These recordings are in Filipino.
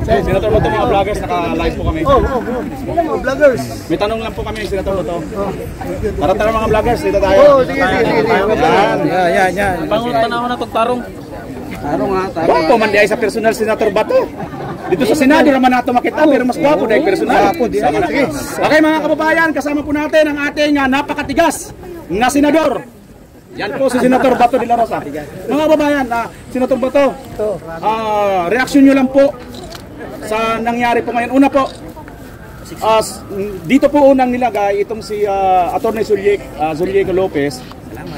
Senator Bato, mga vloggers, naka-live po kami. Mga vloggers. May tanong lang po kami, Senator Bato. Tara mga vloggers, dito tayo. Sige. Yan. Pangutan ako na pagtarong. Tarong ha, tarong. Wapo man di ay sa personal, Senator Bato. Dito sa Senado naman nato makita, pero mas gwapo dahil personal. Okay mga kababayan, kasama po natin ang ating napakatigas na senador. Yan po si Senator Bato de la Rosa. Mga kababayan, Senator Bato, reaksyon nyo lang po sa nangyari po ngayon. Una po, dito po unang nilagay itong si Atty. Zuliego Lopez.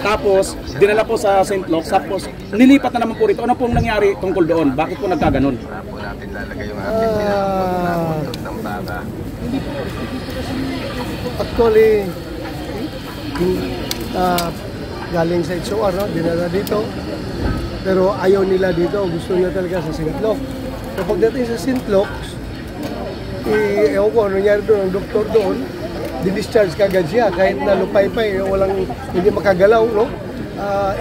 Tapos, dinala po sa St. Luke's. Tapos, nilipat na naman po rito. Ano pong nangyari tungkol doon? Bakit po nagkaganon? Actually, galing sa HOR, no? Dinala dito. Pero ayaw nila dito. Gusto nila talaga sa St. Luke's. So, pagdating sa St. Luke's, ewan ko, ano nangyari doon, ang doktor doon, di-discharge kagad siya. Kahit na lupay-pay, hindi makagalaw, no?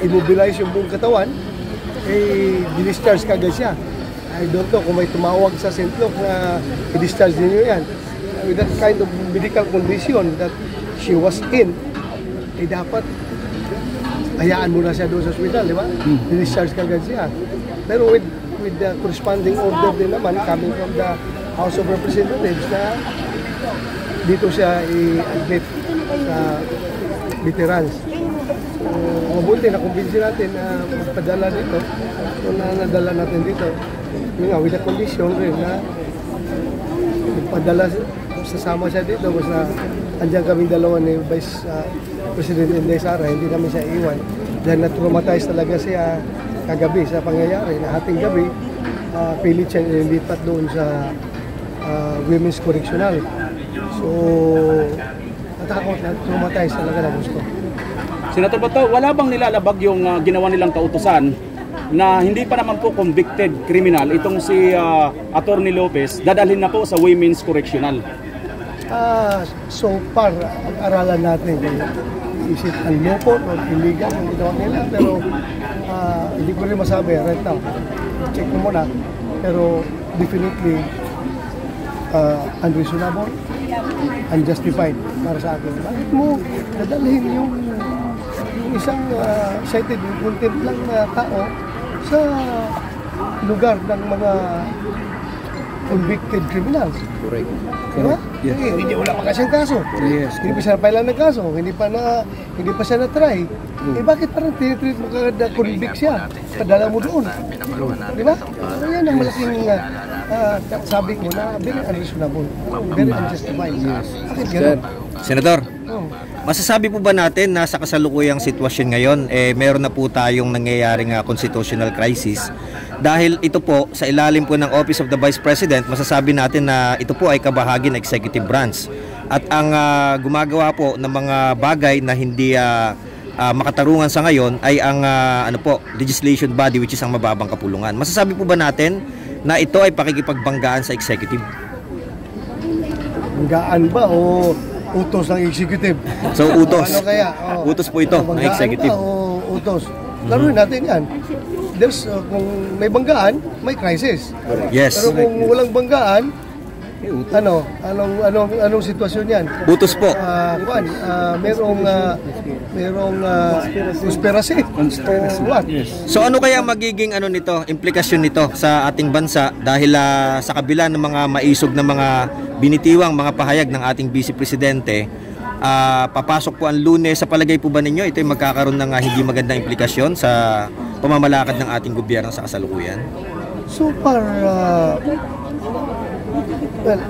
Immobilize yung buong katawan, di-discharge kagad siya. I don't know kung may tumawag sa St. Luke's na i-discharge ninyo yan. With that kind of medical condition that she was in, dapat hayaan muna siya doon sa hospital, di ba? Di-discharge kagad siya. Pero with the corresponding order din naman coming from the House of Representatives na dito siya i-admit sa veterans. So, mabuti na kumbinsin natin na magpadala dito. So, nadala natin dito. Yun nga, with the condition rin na magpadala, sasama siya dito. Basta andyan kaming dalawa ni Vice President Inday Sara, hindi namin siya iwan. Dahil na-traumatize talaga siya kagabi sa pangyayari. Na ating gabi, pilit siya nilipat doon sa Women's Correctional. So, natakot na traumatize talaga na gusto. Senator Bato, wala bang nilalabag yung ginawa nilang kautusan na hindi pa naman po convicted criminal itong si Atty. Lopez, dadalhin na po sa Women's Correctional? So far, aralan natin is it unlawful or illegal ang ginawa nila, pero hindi ko rin masabi right now. Check ko muna, pero definitely unreasonable, unjustified para sa akin. Bakit mo dadalhin yung isang cited in contempt lang na tao sa lugar ng mga convicted criminals? Correct. Diba? Yes. Hindi wala pa kasi ang kaso. Yes. Hindi pa siya napailan ng kaso. Hindi pa siya na-try. Bakit parang tinitreat mo kada convict siya? Padala mo doon. Diba? So yan ang malaking sabi ko na very unreasonable. Very unjustified. Yes. Bakit gano'n? Senator, masasabi po ba natin na sa kasalukuyang sitwasyon ngayon, meron na po tayong nangyayaring constitutional crisis? Dahil ito po, sa ilalim po ng Office of the Vice President, masasabi natin na ito po ay kabahagi ng executive branch. At ang gumagawa po ng mga bagay na hindi makatarungan sa ngayon ay ang legislation body, which is ang mababang kapulungan. Masasabi po ba natin na ito ay pakikipagbanggaan sa executive? Banggaan ba o utos ng executive? So utos. Ano kaya? Utos po ito ng executive. Ba o utos? Laruin natin yan. There's, kung may banggaan, may crisis. Yes. Pero kung walang banggaan, anong sitwasyon yan? Utos po. Merong conspiracy. So ano kaya magiging implikasyon nito sa ating bansa dahil sa kabila ng mga maisog na mga binitiwang mga pahayag ng ating Vice Presidente, papasok po ang Lunes, sa palagay po ba ninyo ito ay magkakaroon ng hindi magandang implikasyon sa pamamalakad ng ating gobyerno sa kasalukuyan? So far, well,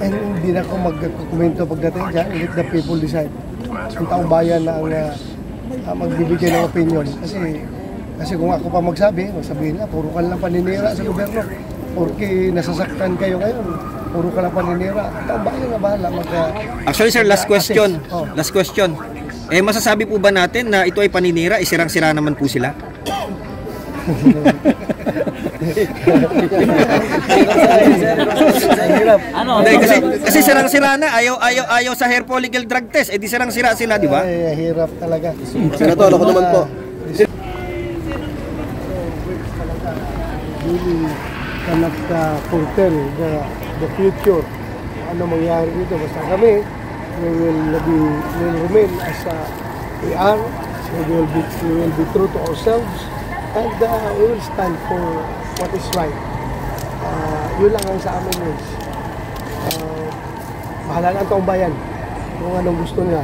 hindi na ako magkomento pagdating dyan. Let the people decide. Ang taong bayan na ang magbibigay ng opinion. Kasi kung ako pa magsabihin na, puro ka lang paninira sa gobyerno. Porque nasasaktan kayo ngayon, puro ka lang paninira. Ang taong bayan na bahala Actually sir, last question. Last question. Masasabi po ba natin na ito ay paninira, isirang-sira naman po sila? Kasi sirang-sira na, ayaw sa hair follicle drug test, di sirang-sira sila, di ba? Ay, hirap talaga. Senator, ako naman po. cannot foretell the future. Ano mangyari dito. Basta kami, we will remain as we are. We will be true to ourselves. And we will stand for what is right. Yun lang ang sa amin is. Bahala lang taong bayan kung anong gusto nila.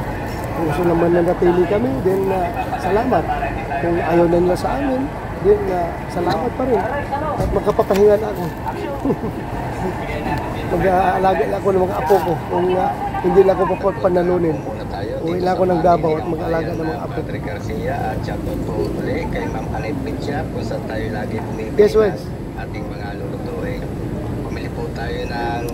Kung gusto naman na natili kami, then salamat. Kung ayaw na nila sa amin, then salamat pa rin. At magkapapahinga na ako. Mag-aalaga lang ako ng mga apo ko. Kung hindi lang ako papanalunin. Uwi lang ako ng Davao at mag-alaga ng mga apo. Patrick Garcia at Chato Tule kay Ma'am Anit Pitcha kung saan tayo lagi bumibili Yes, Wes. ating mga lulutuin. Pumili po tayo ng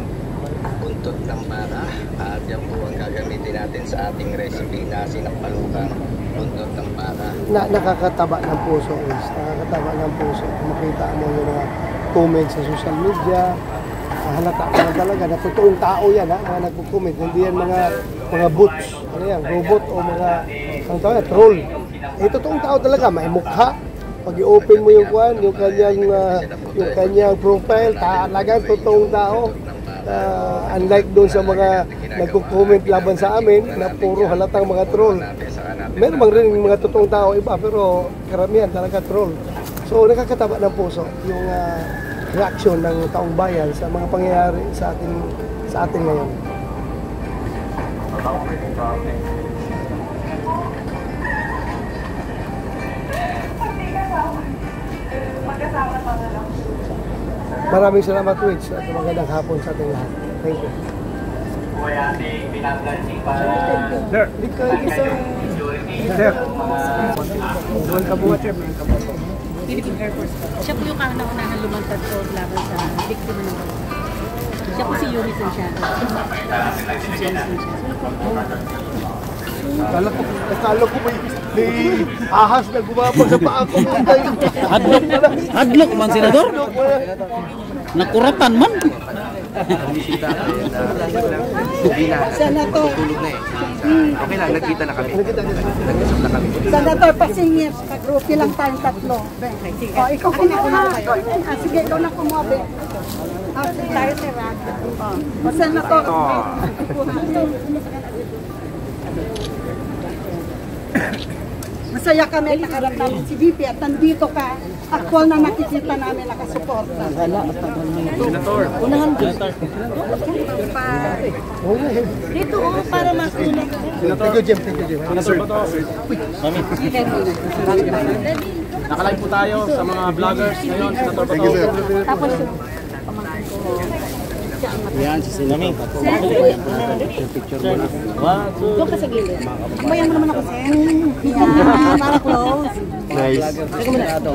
buntot ng baka at yan po ang gagamitin natin sa ating recipe na sinampalukang buntot ng baka. Nakakataba ng puso, Wes. Nakakataba ng puso. Kung makita mo yung mga comments sa social media, halata ka na talaga na totoong tao yan, mga nagko-comment. Hindi yan mga bots, ano yan, robot o mga troll. Totoong tao talaga, may mukha. Pag i-open mo yung kanyang profile, talagang totoong tao. Unlike doon sa mga nagko-comment laban sa amin na puro halatang mga troll. Meron bang rin mga totoong tao iba, pero karamihan talaga troll. So nakakataba ng puso yung reaksyon ng taong bayan sa mga pangyayari sa atin ngayon. Maraming salamat, Wits, at magandang hapon sa ating lahat. Thank you. Sir. Sir. Philippine Air Force. Siya po yung kauna-unahan lumantad po laban sa biktima ng bala. Siya po si Yuri Santiago. Akala ko may ahas na gumapag sa paa ko. Hadlok man, Senador. Nakuratan man. Senator. Okay lang, nagkita na kami. Senator, pasingir. Kagrupi lang tayong tatlo. O, ikaw kumuha. Sige, ikaw na kumuha. Sige tayo, sir. O, Senator. Masaya kami nakarap namin si VP at nandito ka. Actual na nakikita namin nakasuporta. Senator. Dito para makulang. Thank you, Jim. Thank you, Jim. Nakalive po tayo sa mga vloggers ngayon, Senator Bato. Tapos Yan, si Sinami. doon ka sa gilid. Bayan mo naman ako, sir. Yan, para close. Nice.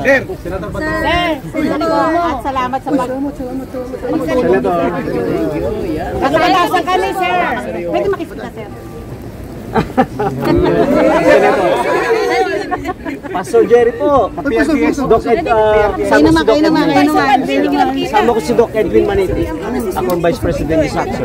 Sir, Senator Bato. Sir, at salamat sa Senator. Nakalasan kami, sir. Pwede makikita, sir. Pastor Jerry po. Doc Ed, sama ko si Doc Edwin Maniti. Ako ang Vice President ni SACSO.